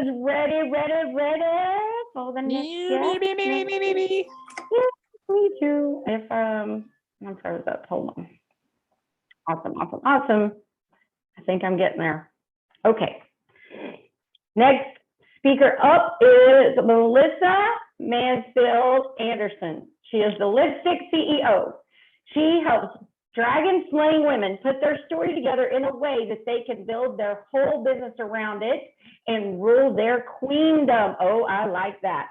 ready for the next guest. Me too. If I'm froze up. Hold on. Awesome. I think I'm getting there. Okay. Next speaker up is Melissa Manfield Anderson. She is the Lipstick CEO. She helps dragon slaying women put their story together in a way that they can build their whole business around it and rule their queendom. Oh, I like that.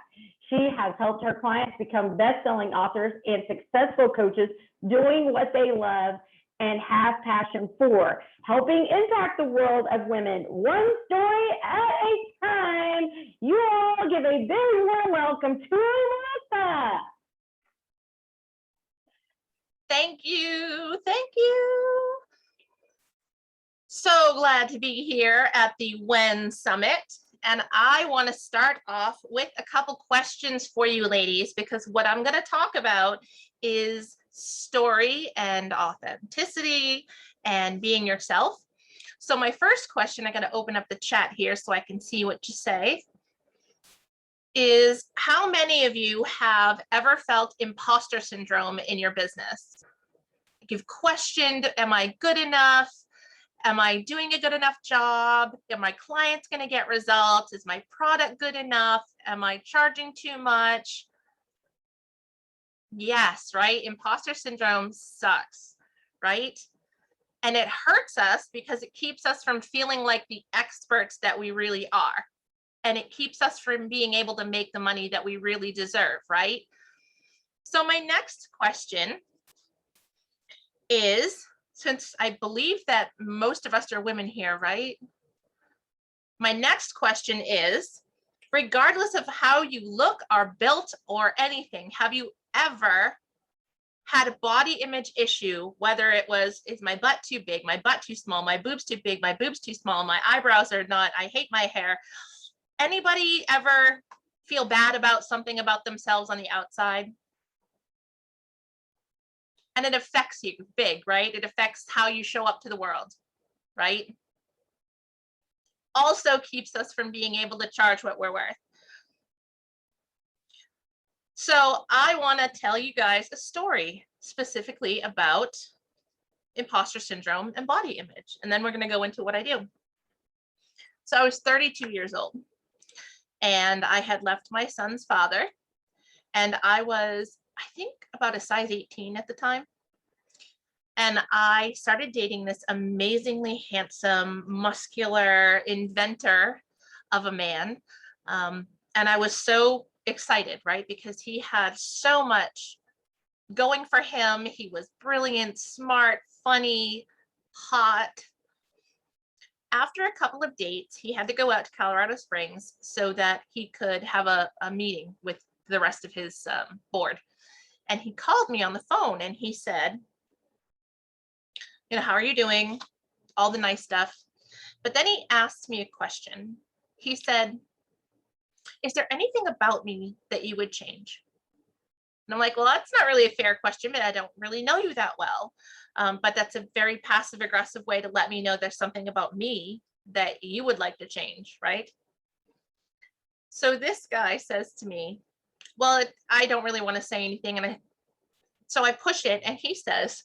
She has helped her clients become best-selling authors and successful coaches doing what they love and have passion for, helping impact the world of women one story at a time. You all give a very warm welcome to Melissa. Thank you. So glad to be here at the WEN Summit. And I want to start off with a couple questions for you ladies, because what I'm going to talk about is story and authenticity and being yourself. So my first question, I got to open up the chat here so I can see what you say, is how many of you have ever felt imposter syndrome in your business? You've questioned, am I good enough? Am I doing a good enough job? Are my clients going to get results? Is my product good enough? Am I charging too much? Yes, right? Imposter syndrome sucks, right? And it hurts us because it keeps us from feeling like the experts that we really are. And it keeps us from being able to make the money that we really deserve, right? So my next question is, since I believe that most of us are women here, right? My next question is, regardless of how you look or built or anything, have you ever had a body image issue, whether it was, is my butt too big, my butt too small, my boobs too big, my boobs too small, my eyebrows are not, I hate my hair. Anybody ever feel bad about something about themselves on the outside? And it affects you big, right? It affects how you show up to the world, right? Also keeps us from being able to charge what we're worth. So I want to tell you guys a story specifically about imposter syndrome and body image. And then we're going to go into what I do. So I was 32 years old and I had left my son's father, and I was, I think, about a size 18 at the time. And I started dating this amazingly handsome, muscular inventor of a man. And I was so excited, right? Because he had so much going for him. He was brilliant, smart, funny, hot. After a couple of dates, he had to go out to Colorado Springs so that he could have a meeting with the rest of his board. And he called me on the phone and he said, you know, how are you doing? All the nice stuff. But then he asked me a question. He said, is there anything about me that you would change? And I'm like, well, that's not really a fair question, but I don't really know you that well. But that's a very passive aggressive way to let me know there's something about me that you would like to change, right? So this guy says to me, well, I don't really want to say anything. And so I push it and he says,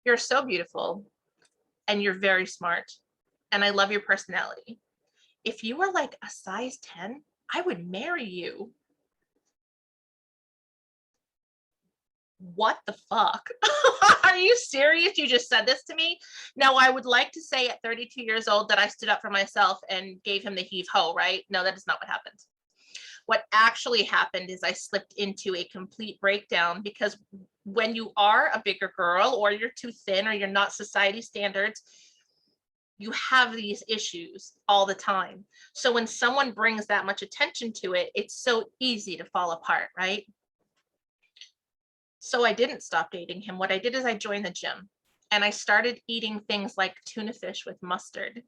you're so beautiful and you're very smart and I love your personality. If you were like a size 10, I would marry you. What the fuck? Are you serious? You just said this to me? Now, I would like to say at 32 years old that I stood up for myself and gave him the heave-ho, right? No, that is not what happened. What actually happened is I slipped into a complete breakdown, because when you are a bigger girl or you're too thin or you're not society standards, you have these issues all the time. So when someone brings that much attention to it, it's so easy to fall apart, right? So I didn't stop dating him. What I did is I joined the gym and I started eating things like tuna fish with mustard,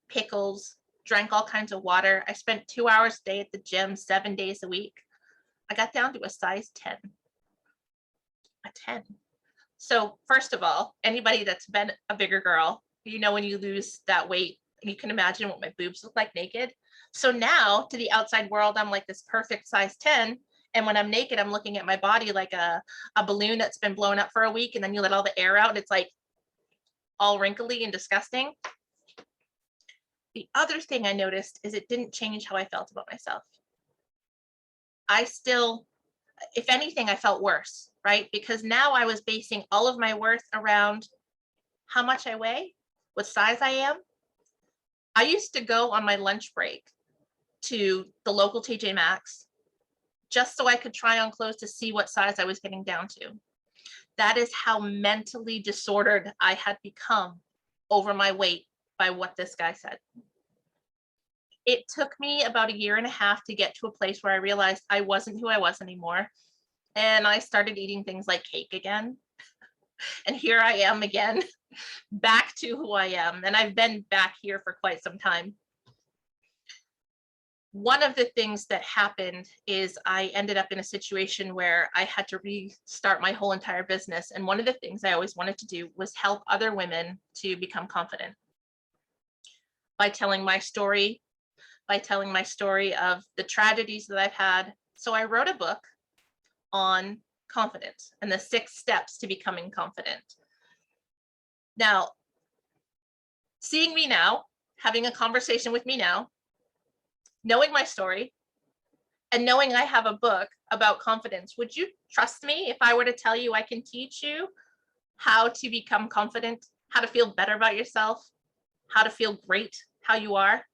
pickles, drank all kinds of water. I spent 2 hours a day at the gym, 7 days a week. I got down to a size 10. A 10. So first of all, anybody that's been a bigger girl, you know, when you lose that weight, you can imagine what my boobs look like naked. So now to the outside world, I'm like this perfect size 10. And when I'm naked, I'm looking at my body like a balloon that's been blown up for a week, and then you let all the air out, and it's like all wrinkly and disgusting. The other thing I noticed is it didn't change how I felt about myself. I still, if anything, I felt worse, right? Because now I was basing all of my worth around how much I weigh, what size I am. I used to go on my lunch break to the local TJ Maxx just so I could try on clothes to see what size I was getting down to. That is how mentally disordered I had become over my weight by what this guy said. It took me about 1.5 years to get to a place where I realized I wasn't who I was anymore. And I started eating things like cake again. And here I am again, back to who I am. And I've been back here for quite some time. One of the things that happened is I ended up in a situation where I had to restart my whole entire business. And one of the things I always wanted to do was help other women to become confident by telling my story, of the tragedies that I've had. So I wrote a book on confidence and the 6 steps to becoming confident. Now, seeing me now, having a conversation with me now, knowing my story, and knowing I have a book about confidence, would you trust me if I were to tell you I can teach you how to become confident, how to feel better about yourself, how to feel great how you are?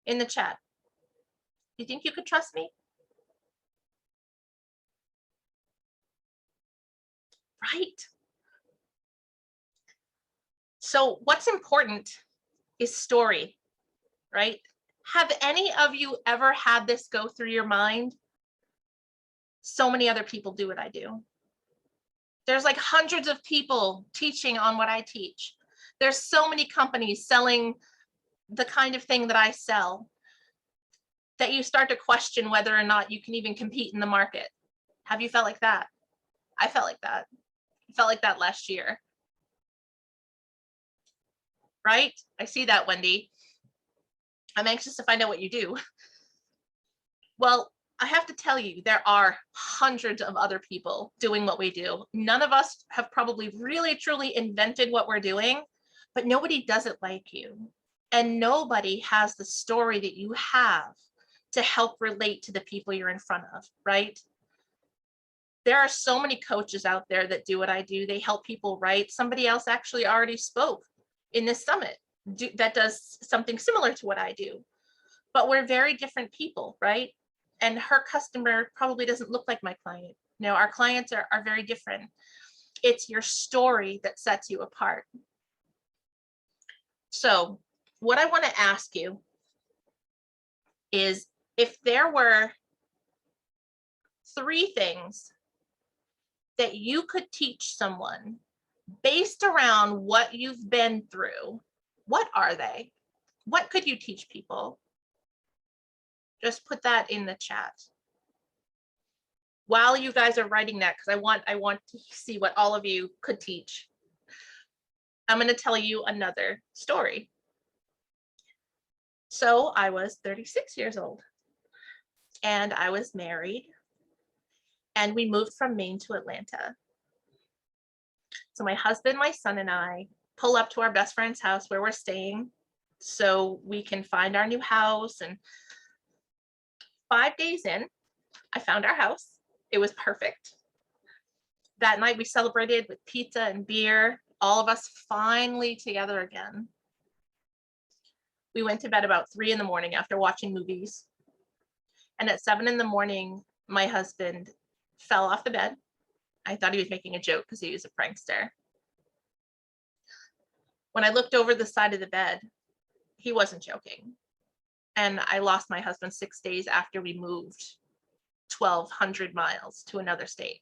In the chat, do you think you could trust me? Right. So what's important is story, right? Have any of you ever had this go through your mind? So many other people do what I do. There's like hundreds of people teaching on what I teach. There's so many companies selling the kind of thing that I sell that you start to question whether or not you can even compete in the market. Have you felt like that? I felt like that. I felt like that last year. Right? I see that, Wendy. I'm anxious to find out what you do. Well, I have to tell you, there are hundreds of other people doing what we do. None of us have probably really, truly invented what we're doing, but nobody does it like you. And nobody has the story that you have to help relate to the people you're in front of, right? There are so many coaches out there that do what I do. They help people write. Somebody else actually already spoke in this summit that does something similar to what I do. But we're very different people, right? And her customer probably doesn't look like my client. You know, our clients are very different. It's your story that sets you apart. So what I want to ask you is, if there were 3 things that you could teach someone based around what you've been through, what are they? What could you teach people? Just put that in the chat while you guys are writing that, because I want to see what all of you could teach. I'm going to tell you another story. So I was 36 years old and I was married, and we moved from Maine to Atlanta. So my husband, my son, and I pull up to our best friend's house where we're staying so we can find our new house. And 5 days in, I found our house. It was perfect. That night we celebrated with pizza and beer, all of us finally together again. We went to bed about 3 a.m. after watching movies. And at 7 a.m, my husband fell off the bed. I thought he was making a joke because he was a prankster. When I looked over the side of the bed, he wasn't joking. And I lost my husband 6 days after we moved 1,200 miles to another state.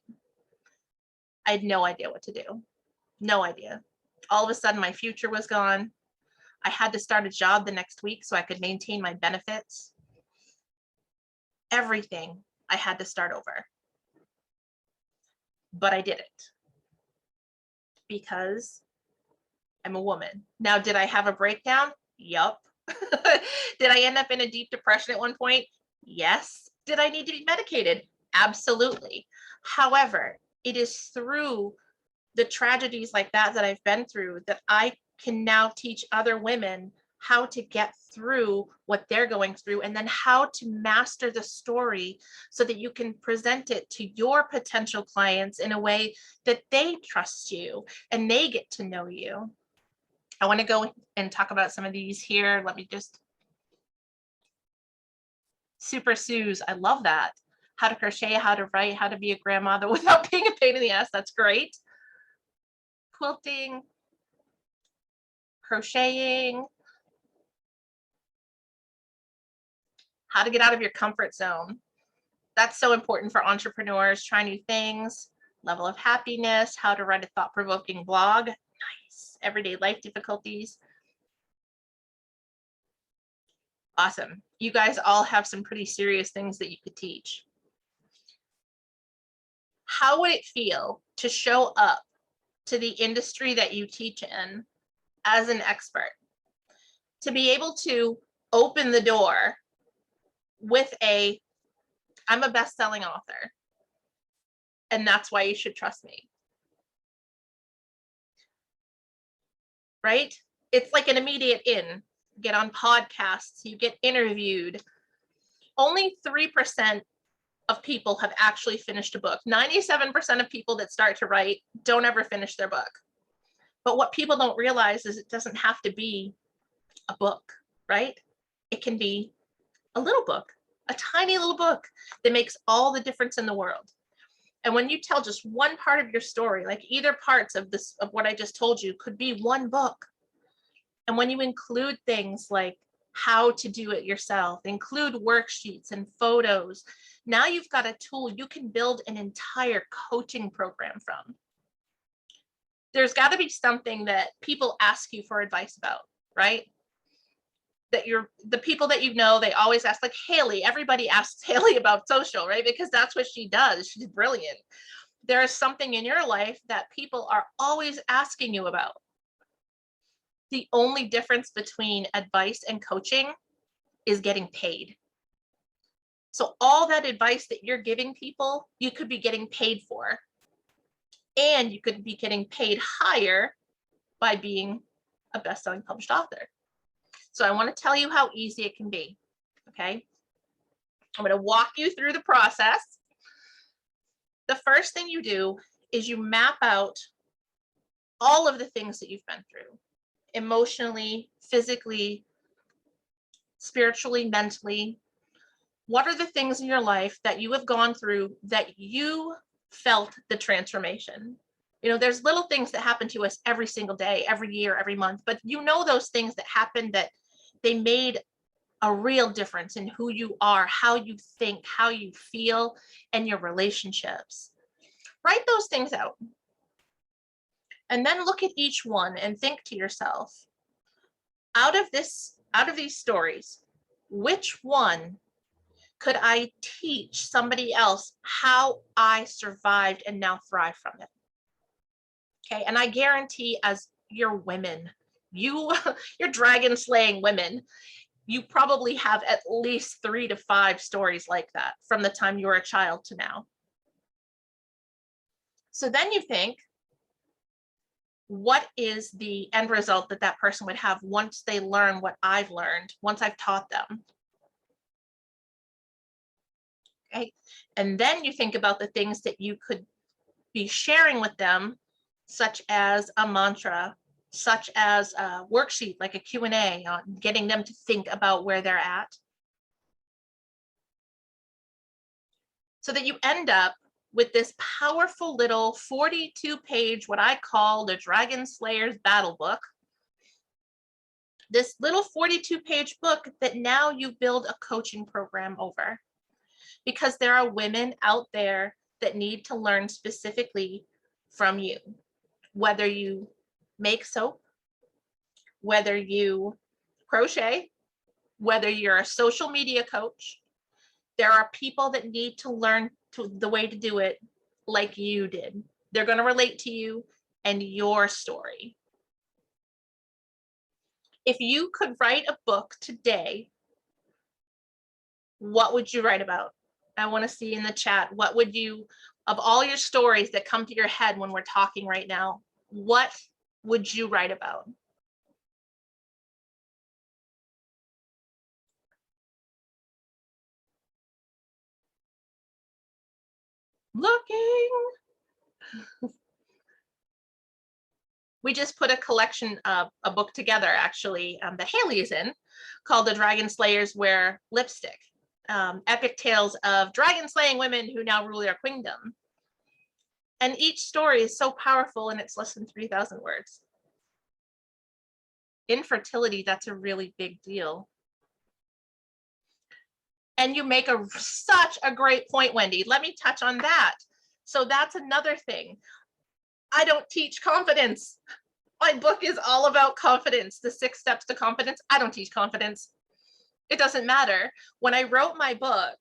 I had no idea what to do. No idea. All of a sudden, my future was gone. I had to start a job the next week so I could maintain my benefits. Everything I had to start over. But I did it because I'm a woman. Now, did I have a breakdown? Yup. Did I end up in a deep depression at one point? Yes. Did I need to be medicated? Absolutely. However, it is through the tragedies like that that I've been through that I can now teach other women how to get through what they're going through, and then how to master the story so that you can present it to your potential clients in a way that they trust you and they get to know you. I want to go and talk about some of these here. Let me just. Super Sue's, I love that. How to crochet, how to write, how to be a grandmother without being a pain in the ass. That's great. Quilting, crocheting, how to get out of your comfort zone. That's so important for entrepreneurs. Try new things, level of happiness, how to write a thought-provoking blog. Nice. Everyday life difficulties. Awesome. You guys all have some pretty serious things that you could teach. How would it feel to show up to the industry that you teach in as an expert? To be able to open the door with I'm a best-selling author, and that's why you should trust me. Right? It's like an immediate in. Get on podcasts, you get interviewed. Only 3% of people have actually finished a book. 97% of people that start to write don't ever finish their book. But what people don't realize is it doesn't have to be a book, right? It can be a little book, a tiny little book that makes all the difference in the world. And when you tell just one part of your story, like either parts of this, of what I just told you, could be one book. And when you include things like how to do it yourself, include worksheets and photos, now you've got a tool you can build an entire coaching program from. There's got to be something that people ask you for advice about, right? That the people that you know, they always ask, like Haley, everybody asks Haley about social, right? Because that's what she does. She's brilliant. There is something in your life that people are always asking you about. The only difference between advice and coaching is getting paid. So all that advice that you're giving people, you could be getting paid for. And you could be getting paid higher by being a best-selling published author. So I want to tell you how easy it can be, okay? I'm going to walk you through the process. The first thing you do is you map out all of the things that you've been through, emotionally, physically, spiritually, mentally. What are the things in your life that you have gone through that you felt the transformation? You know, there's little things that happen to us every single day, every year, every month, but you know those things that happened that they made a real difference in who you are, how you think, how you feel, and your relationships. Write those things out. And then look at each one and think to yourself, out of these stories, which one could I teach somebody else how I survived and now thrive from it? Okay, and I guarantee as you're women, you're dragon slaying women, you probably have at least 3 to 5 stories like that from the time you were a child to now. So then you think, what is the end result that that person would have once they learn what I've learned, once I've taught them? Okay, and then you think about the things that you could be sharing with them, such as a mantra, such as a worksheet, like a Q&A, getting them to think about where they're at. So that you end up with this powerful little 42-page, what I call the Dragon Slayer's Battle Book. This little 42-page book that now you build a coaching program over. Because there are women out there that need to learn specifically from you. Whether you make soap, whether you crochet, whether you're a social media coach, there are people that need to learn the way to do it like you did. They're going to relate to you and your story. If you could write a book today, what would you write about? I want to see in the chat, what would you, of all your stories that come to your head when we're talking right now, what would you write about? Looking. We just put a collection of a book together, actually, that Haley is in, called The Dragon Slayers Wear Lipstick. Epic tales of dragon slaying women who now rule their kingdom. And each story is so powerful, and it's less than 3,000 words. Infertility, that's a really big deal. And you make such a great point, Wendy. Let me touch on that. So that's another thing. I don't teach confidence. My book is all about confidence. The 6 steps to confidence. I don't teach confidence. It doesn't matter. When I wrote my book,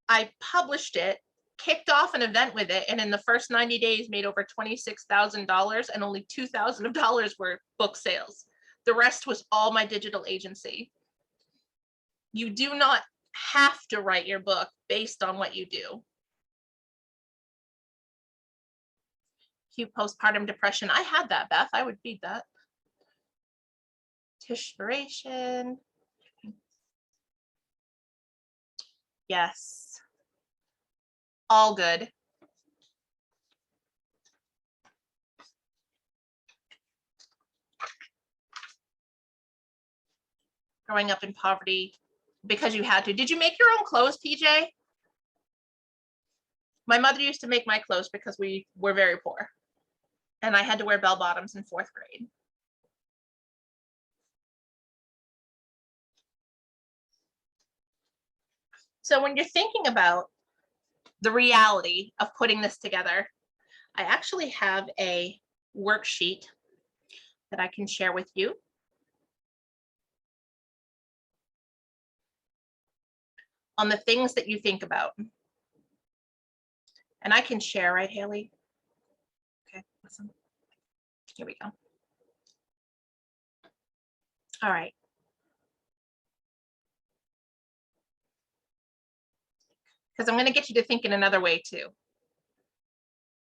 I published it, kicked off an event with it, and in the first 90 days made over $26,000, and only $2,000 of dollars were book sales. The rest was all my digital agency. You do not have to write your book based on what you do. Acute postpartum depression. I had that, Beth. I would feed that. Tishspiration. Yes. All good. Growing up in poverty because you had to. Did you make your own clothes, PJ? My mother used to make my clothes because we were very poor. And I had to wear bell bottoms in 4th grade. So when you're thinking about the reality of putting this together, I actually have a worksheet that I can share with you. On the things that you think about. And I can share, right, Haley? Okay, awesome. Here we go. All right. Because I'm going to get you to think in another way too.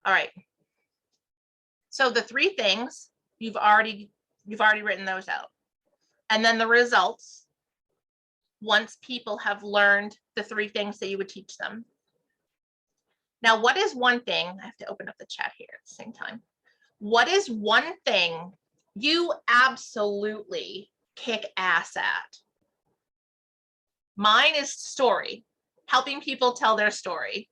All right. So the 3 things, you've already written those out. And then the results, once people have learned the 3 things that you would teach them. Now, what is one thing, I have to open up the chat here at the same time. What is one thing you absolutely kick ass at? Mine is story, helping people tell their story.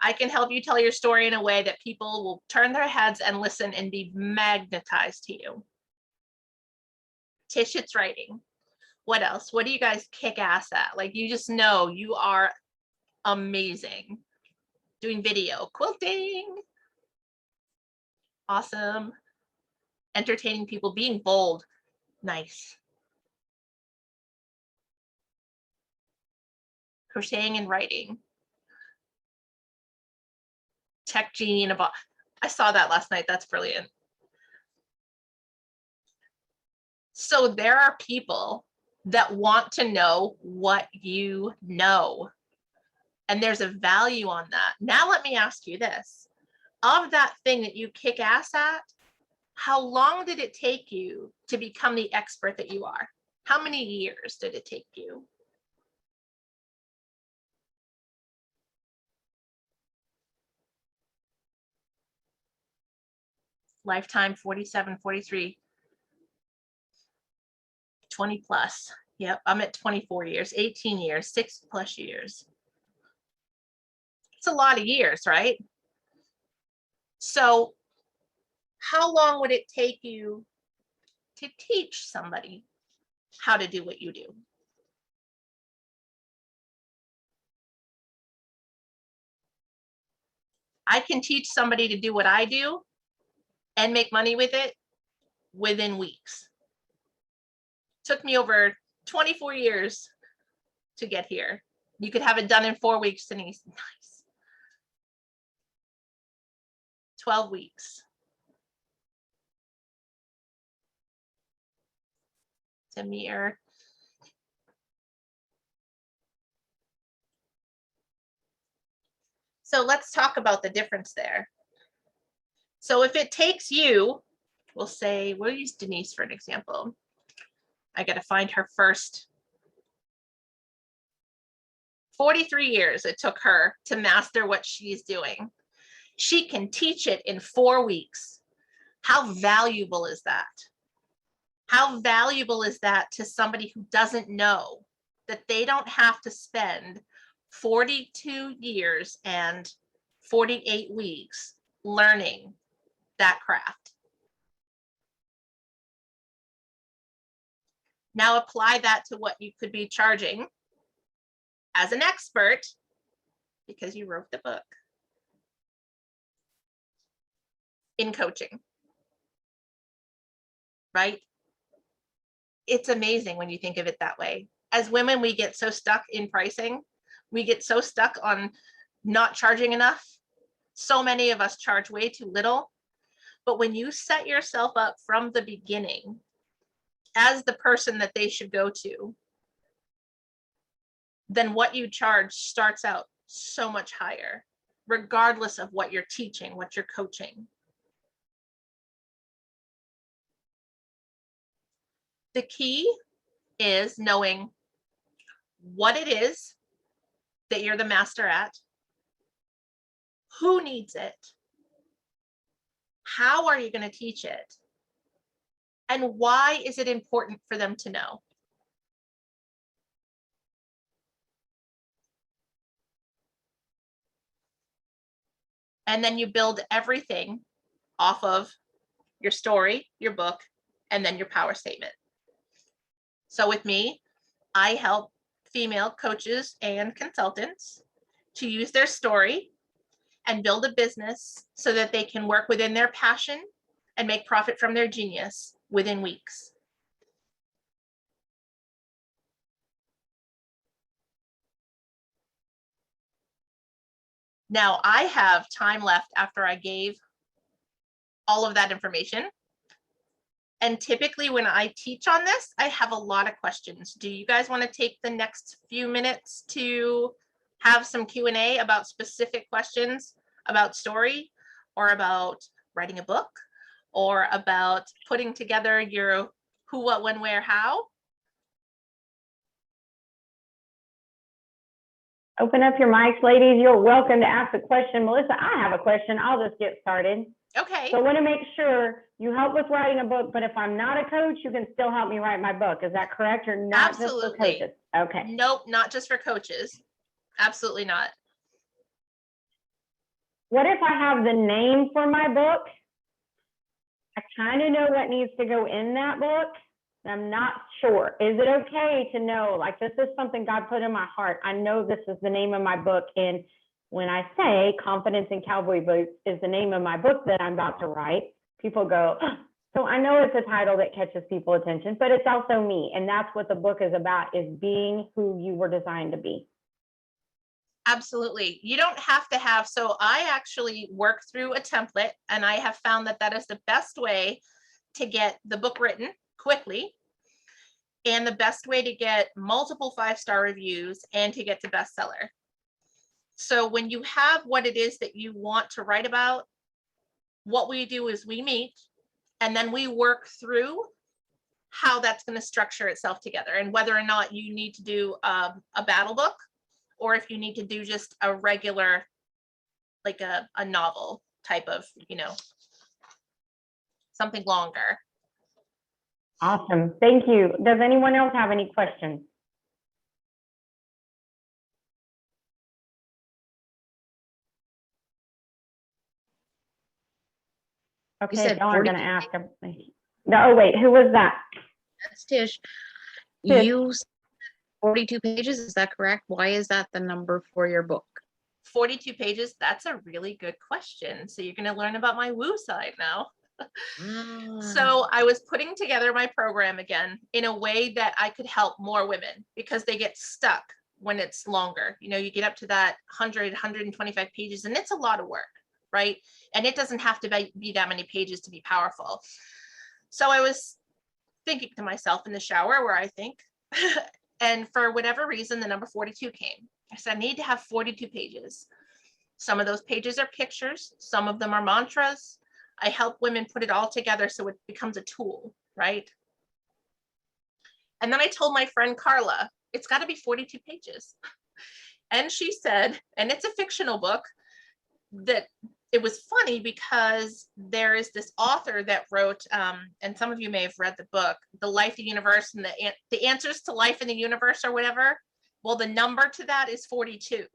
I can help you tell your story in a way that people will turn their heads and listen and be magnetized to you. Tish, it's writing. What else? What do you guys kick ass at? Like, you just know you are amazing. Doing video, quilting. Awesome. Entertaining people, being bold. Nice. Crocheting and writing. Tech genie in a box. I saw that last night. That's brilliant. So there are people that want to know what you know. And there's a value on that. Now let me ask you this. Of that thing that you kick ass at, how long did it take you to become the expert that you are? How many years did it take you? Lifetime 47, 43, 20 plus. Yep, I'm at 24 years, 18 years, 6+ years. It's a lot of years, right? So how long would it take you to teach somebody how to do what you do? I can teach somebody to do what I do and make money with it within weeks. Took me over 24 years to get here. You could have it done in 4 weeks, Denise. Nice. 12 weeks. to mirror. So let's talk about the difference there. So if it takes you, we'll say, we'll use Denise for an example. I got to find her first. 43 years it took her to master what she's doing. She can teach it in 4 weeks. How valuable is that? How valuable is that to somebody who doesn't know that they don't have to spend 42 years and 48 weeks learning that craft? Now apply that to what you could be charging as an expert because you wrote the book in coaching, right? It's amazing when you think of it that way. As women, we get so stuck in pricing. We get so stuck on not charging enough. So many of us charge way too little. But when you set yourself up from the beginning as the person that they should go to, then what you charge starts out so much higher, regardless of what you're teaching, what you're coaching. The key is knowing what it is that you're the master at, who needs it, how are you going to teach it, and why is it important for them to know? And then you build everything off of your story, your book, and then your power statement. So with me, I help female coaches and consultants to use their story and build a business so that they can work within their passion and make profit from their genius within weeks. Now I have time left after I gave all of that information. And typically when I teach on this, I have a lot of questions. Do you guys want to take the next few minutes to have some Q&A about specific questions about story or about writing a book or about putting together your who, what, when, where, how? Open up your mics, ladies. You're welcome to ask a question. Melissa, I have a question. I'll just get started. Okay. So I want to make sure you help with writing a book, but if I'm not a coach, you can still help me write my book. Is that correct? Or not just for coaches? Okay. Nope, not just for coaches. Absolutely not. What if I have the name for my book? I kind of know what needs to go in that book. I'm not sure. Is it okay to know, like, this is something God put in my heart? I know this is the name of my book. And when I say Confidence in Cowboy Boots is the name of my book that I'm about to write, people go, oh. So I know it's a title that catches people's attention, but it's also me. And that's what the book is about, is being who you were designed to be. Absolutely. You don't have to have, so I actually work through a template, and I have found that that is the best way to get the book written quickly, and the best way to get multiple 5-star reviews and to get to bestseller. So when you have what it is that you want to write about, what we do is we meet and then we work through how that's going to structure itself together, and whether or not you need to do a battle book, or if you need to do just a regular, like a novel type of, you know, something longer. Awesome. Thank you. Does anyone else have any questions? Okay, y'all are going to ask. Oh, wait, who was that? That's Tish. Tish. You said 42 pages, is that correct? Why is that the number for your book? 42 pages, that's a really good question. So you're going to learn about my woo side now. So I was putting together my program again in a way that I could help more women, because they get stuck when it's longer. You know, you get up to that 100, 125 pages, and it's a lot of work, right? And it doesn't have to be that many pages to be powerful. So I was thinking to myself in the shower where I think, and for whatever reason, the number 42 came. I said, I need to have 42 pages. Some of those pages are pictures. Some of them are mantras. I help women put it all together so it becomes a tool, right? And then I told my friend Carla, it's got to be 42 pages. And she said, and it's a fictional book, that it was funny because there is this author that wrote, and some of you may have read the book, The Life, the Universe, and the Answers to Life in the Universe or whatever. Well, the number to that is 42.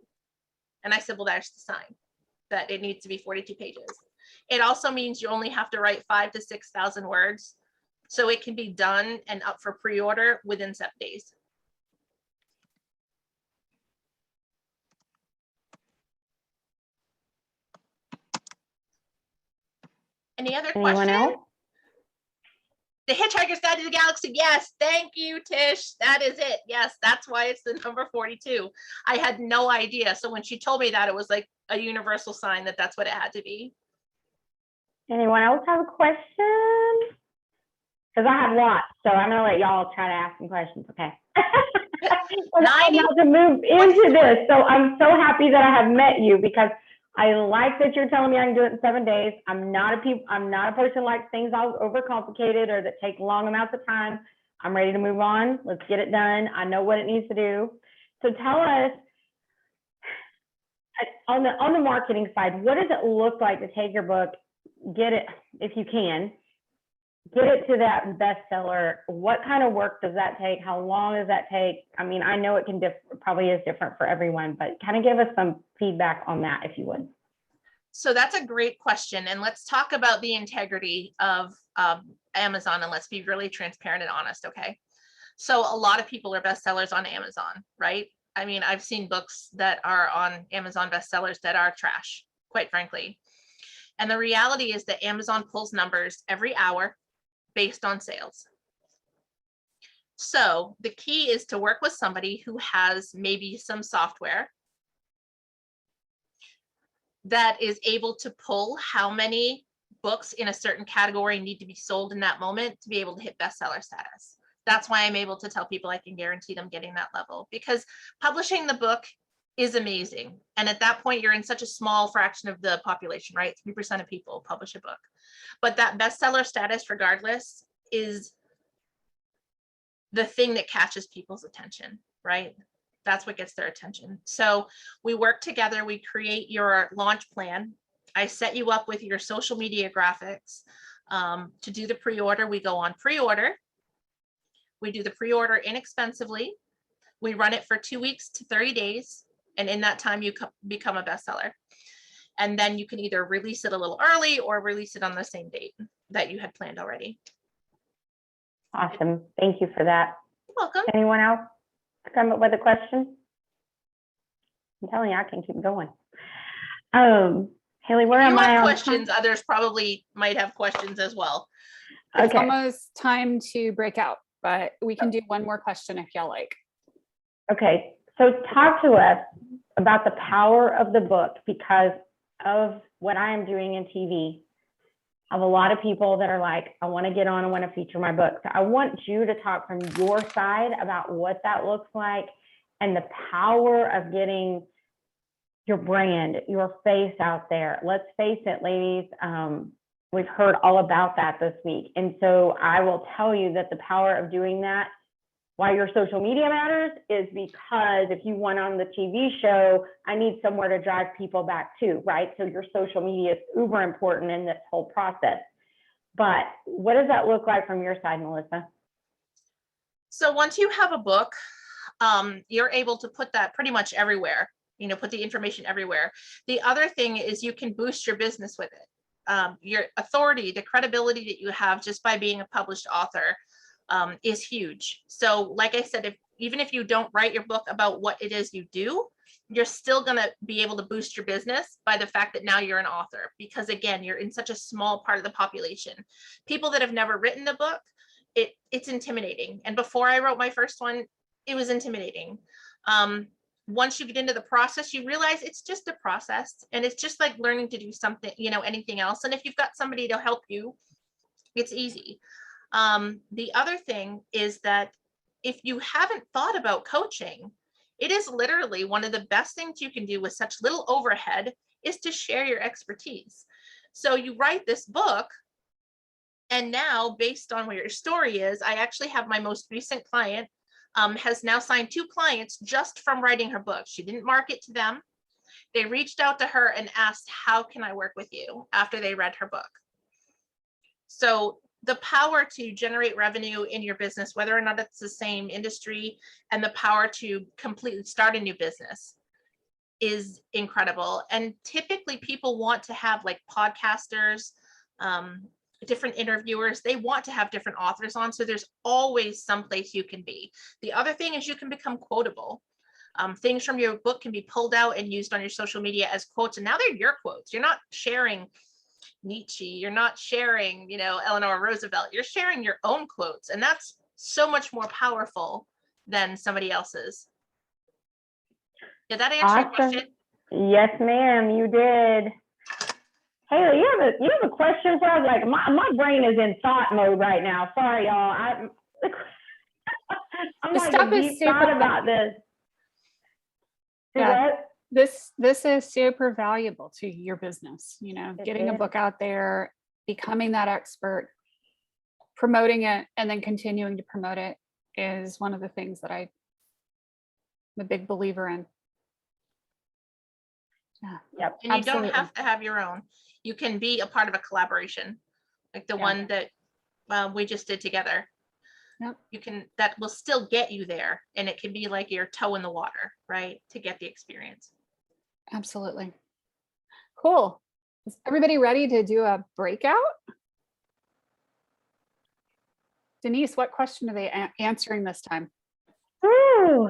And I said, well, that's the sign that it needs to be 42 pages. It also means you only have to write 5,000 to 6,000 words. So it can be done and up for pre-order within 7 days. Any other Anyone questions? else? The Hitchhiker's Guide to the Galaxy. Yes, thank you, Tish. That is it. Yes, that's why it's the number 42. I had no idea. So when she told me that, it was like a universal sign that that's what it had to be. Anyone else have a question? Because I have lots, so I'm gonna let y'all try to ask some questions, okay? And I'm about to move into this, so I'm so happy that I have met you because I like that you're telling me I can do it in 7 days. I'm not a person who likes things all overcomplicated or that take long amounts of time. I'm ready to move on. Let's get it done. I know what it needs to do. So tell us, on the marketing side, what does it look like to take your book, get it, if you can, get it to that bestseller? What kind of work does that take? How long does that take? I mean, I know it can probably is different for everyone, but kind of give us some feedback on that, if you would. So that's a great question. And let's talk about the integrity of Amazon, and let's be really transparent and honest, okay? So a lot of people are bestsellers on Amazon, right? I mean, I've seen books that are on Amazon bestsellers that are trash, quite frankly. And the reality is that Amazon pulls numbers every hour based on sales. So the key is to work with somebody who has maybe some software that is able to pull how many books in a certain category need to be sold in that moment to be able to hit bestseller status. That's why I'm able to tell people I can guarantee them getting that level, because publishing the book is amazing. And at that point, you're in such a small fraction of the population, right? 3% of people publish a book. But that bestseller status, regardless, is the thing that catches people's attention, right? That's what gets their attention. So we work together, we create your launch plan. I set you up with your social media graphics. To do the pre-order, we go on pre-order. We do the pre-order inexpensively. We run it for 2 weeks to 30 days. And in that time, you become a bestseller. And then you can either release it a little early or release it on the same date that you had planned already. Awesome. Thank you for that. You're welcome. Anyone else come up with a question? I'm telling you, I can keep going. Haley, where If am you I have on questions, time? others probably might have questions as well. It's Okay. almost time to break out, but we can do one more question if y'all like. Okay, so talk to us about the power of the book, because of what I am doing in TV. I have a lot of people that are like, I want to get on, I want to feature my book. So I want you to talk from your side about what that looks like and the power of getting your brand, your face out there. Let's face it, ladies, we've heard all about that this week. And so I will tell you that the power of doing that, why your social media matters, is because if you went on the TV show, I need somewhere to drive people back to, right? So your social media is uber important in this whole process. But what does that look like from your side, Melissa? So once you have a book, you're able to put that pretty much everywhere, you know, put the information everywhere. The other thing is you can boost your business with it. Your authority, the credibility that you have just by being a published author is huge. So like I said, even if you don't write your book about what it is you do, you're still going to be able to boost your business by the fact that now you're an author, because again, you're in such a small part of the population. People that have never written a book, it's intimidating. And before I wrote my first one, it was intimidating. Once you get into the process, you realize it's just a process, and it's just like learning to do something, you know, anything else. And if you've got somebody to help you, it's easy. The other thing is that if you haven't thought about coaching, it is literally one of the best things you can do with such little overhead is to share your expertise. So you write this book, and now based on what your story is, I actually have my most recent client has now signed 2 clients just from writing her book. She didn't market to them. They reached out to her and asked, how can I work with you, after they read her book? So the power to generate revenue in your business, whether or not it's the same industry, and the power to completely start a new business is incredible. And typically people want to have like podcasters, different interviewers, they want to have different authors on. So there's always someplace you can be. The other thing is you can become quotable. Things from your book can be pulled out and used on your social media as quotes. And now they're your quotes. You're not sharing Nietzsche. You're not sharing, Eleanor Roosevelt. You're sharing your own quotes. And that's so much more powerful than somebody else's. Did that answer your Awesome. question? Yes, ma'am, you did. Haley, you have a question for us? Like my brain is in thought mode right now. Sorry, y'all. I'm The like stuff a is deep super thought about this. Do Yeah. what? This is super valuable to your business, getting a is. book out there, becoming that expert, promoting it, and then continuing to promote it is one of the things that I'm a big believer in. Yeah. Yep. And you Absolutely. don't have to have your own. You can be a part of a collaboration, like the Yeah. one that we just did together. Yep. That will still get you there, and it can be like your toe in the water, right, to get the experience. Absolutely. Cool. Is everybody ready to do a breakout? Denise, what question are they answering this time? Ooh,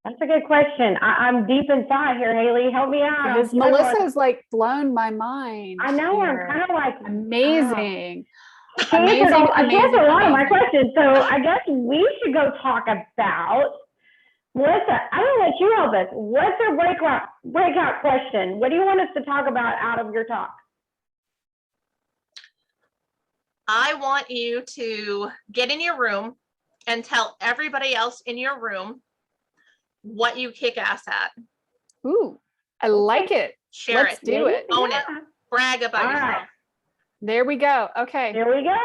that's a good question. I'm deep in thought here, Haley. Help me out. I'm Because struggling. Melissa's like blown my mind. I know. I'm here. kind of like Amazing. She answered a lot of my amazing. questions, so I guess we should go talk about, Melissa, I'm gonna let you help us. What's our breakout question? What do you want us to talk about out of your talk? I want you to get in your room and tell everybody else in your room what you kick ass at. Ooh, I like it. Share Let's it. do it. Own it. Brag about All yourself. right. There we go. Okay. Here we go.